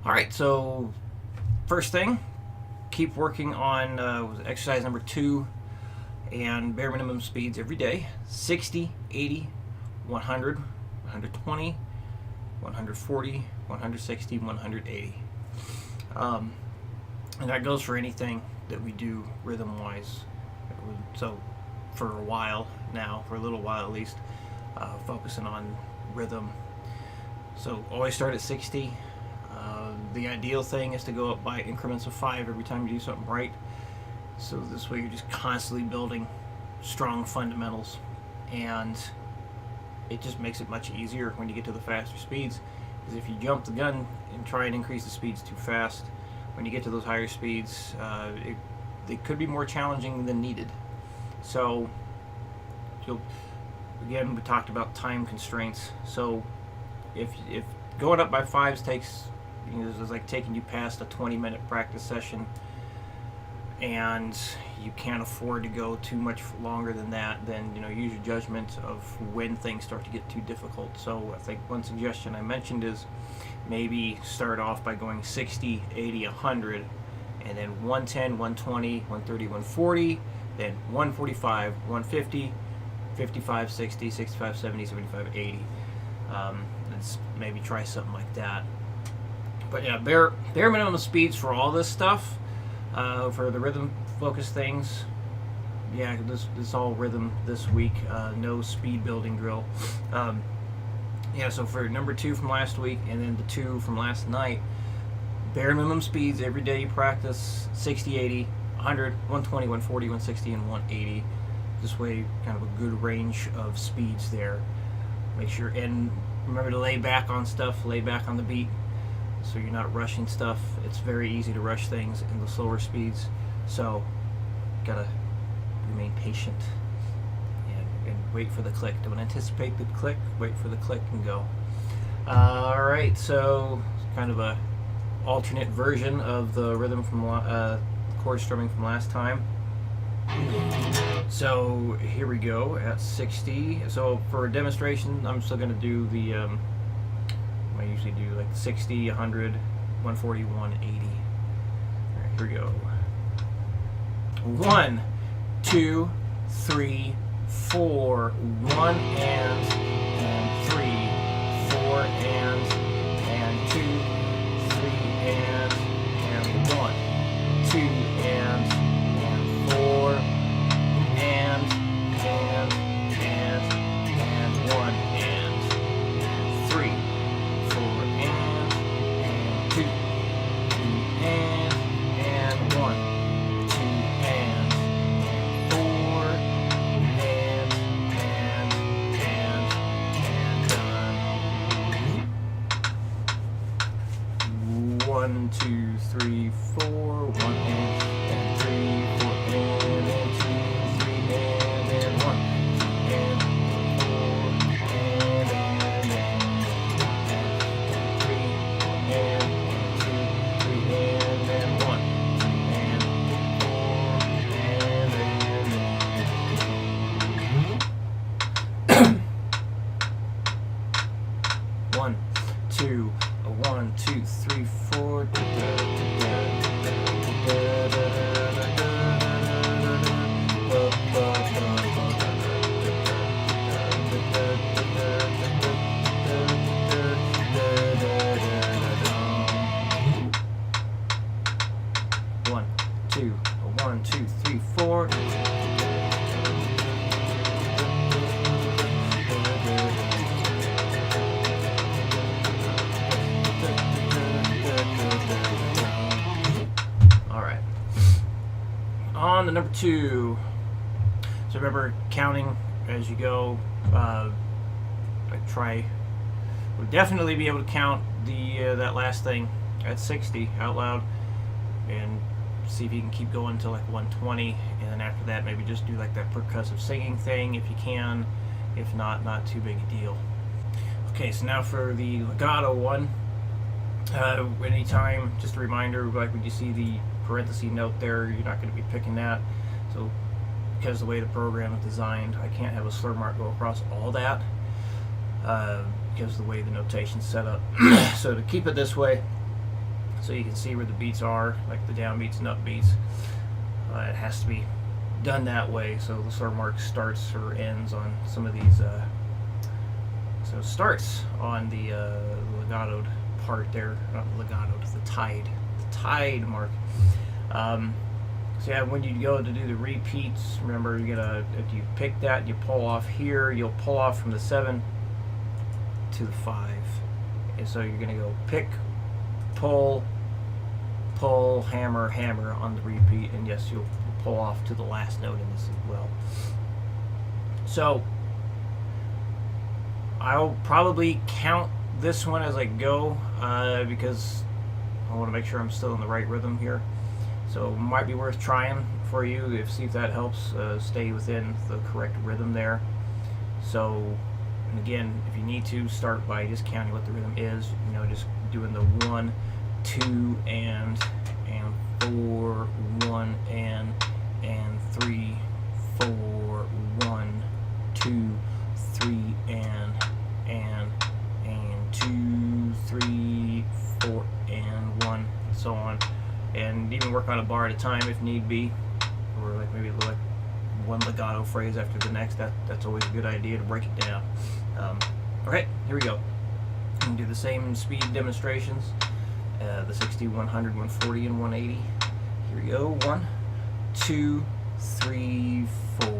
All right, so first thing, keep working on exercise number 2 and bare minimum speeds every day: 60, 80, 100, 120, 140, 160, 180. And that goes for anything that we do rhythm wise. So for a while now, for a little while at least, focusing on rhythm. So always start at 60. The ideal thing is to go up by increments of 5 every time you do something right. So this way you're just constantly building strong fundamentals, and it just makes it much easier when you get to the faster speeds. Because if you jump the gun and try and increase the speeds too fast, when you get to those higher speeds, they could be more challenging than needed. So again, we talked about time constraints. So if going up by 5s takes, this is like taking you past a 20-minute practice session, and you can't afford to go too much longer than that, then use your judgment of when things start to get too difficult. So I think one suggestion I mentioned is maybe start off by going 60, 80, 100, and then 110, 120, 130, 140, then 145, 150, 55, 60, 65, 70, 75, 80. Let's maybe try something like that. But yeah, bare minimum speeds for all this stuff. For the rhythm focused things, yeah, this all rhythm this week. No speed building drill. Yeah, so for number 2 from last week, and then the 2 from last night, bare minimum speeds every day you practice: 60, 80, 100, 120, 140, 160, and 180. This way, kind of a good range of speeds there. Make sure, and remember to lay back on stuff, lay back on the beat, so you're not rushing stuff. It's very easy to rush things in the slower speeds, so gotta remain patient and wait for the click. Don't anticipate the click, wait for the click and go. Alright, so kind of a alternate version of the rhythm from chord strumming from last time. So here we go at 60. So for a demonstration, I'm still going to do the I usually do like 60, 100, 140, 180. All right, here we go. 1, 2, 3, 4. 1 and 3, 4 and 2, 3 and 1, 2 and 4 and 1 and 3, 4 and 2, 3 and 1, 2 and 4 and done. 1, 2, 3, 4, 1 and 3, 4 and 2, 3 and 1 and 4 and 3 and 2, 3 and 1 and 4 1, 2, 1, 2, 3, 4. One, two, 1, 2, 3, 4. Alright. On to number 2. So remember, counting as you go. We'll definitely be able to count the that last thing at 60 out loud, and see if you can keep going to like 120, and then after that maybe just do like that percussive singing thing if you can. If not, not too big a deal. Okay, so now for the legato one. Anytime, just a reminder, like when you see the parenthesis note there, you're not going to be picking that. So because of the way the program is designed, I can't have a slur mark go across all that, because of the way the notation's set up. So to keep it this way, so you can see where the beats are, like the downbeats and upbeats. It has to be done that way, so the sort of mark starts or ends on some of these. So it starts on the legato part there, not the legato, the tide mark. So yeah, when you go to do the repeats, remember if you pick that, you pull off here, you'll pull off from the 7 to the 5. And so you're gonna go pick, pull, hammer, hammer on the repeat, and yes, you'll pull off to the last note in this as well. So I'll probably count this one as I go because I want to make sure I'm still in the right rhythm here. So it might be worth trying for you, see if that helps stay within the correct rhythm there. So, and again, if you need to, start by just counting what the rhythm is. Just doing the 1, 2, and 4, 1 and 3, 4, 1, 2, 3 and 2, 3, 4 and 1, and so on. And even work on a bar at a time if need be, or like maybe like one legato phrase after the next. That's always a good idea to break it down. Okay, here we go. I'm gonna do the same speed demonstrations, the 60, 100, 140, and 180. Here we go. 1, 2, 3, 4.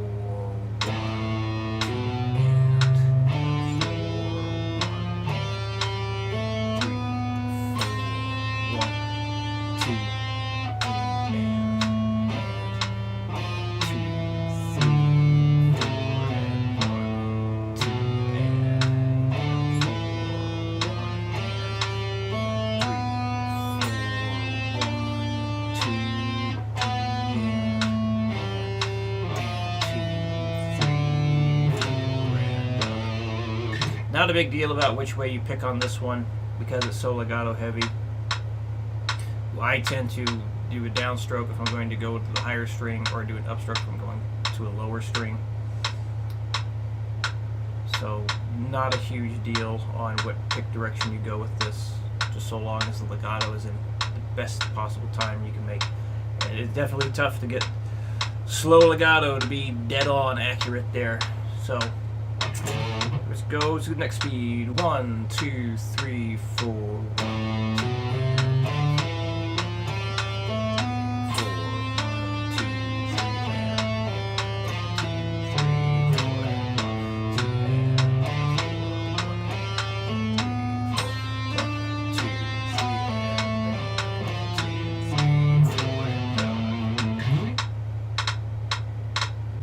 Not a big deal about which way you pick on this one because it's so legato heavy. I tend to do a downstroke if I'm going to go to the higher string, or do an upstroke if I'm going to a lower string. So not a huge deal on what pick direction you go with this, just so long as the legato is in the best possible time you can make. And it's definitely tough to get slow legato to be dead on accurate there. So let's go to the next speed. 1, 2, 3, 4,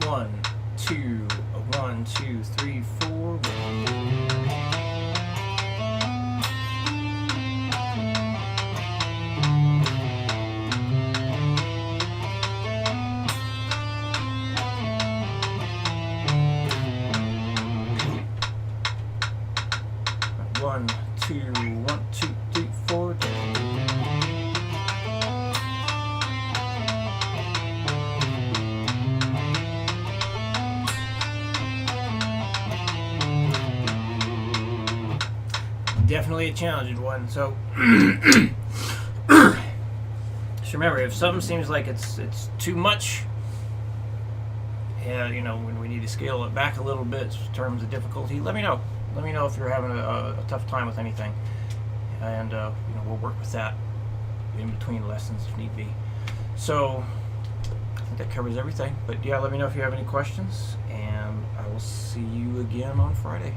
1, 2. One, two, three, four. One, two, three, four. Definitely a challenging one. So just remember, if something seems like it's too much, and when we need to scale it back a little bit in terms of difficulty, let me know. Let me know if you're having a tough time with anything, and we'll work with that in between lessons if need be. So I think that covers everything. But yeah, let me know if you have any questions, and I will see you again on Friday.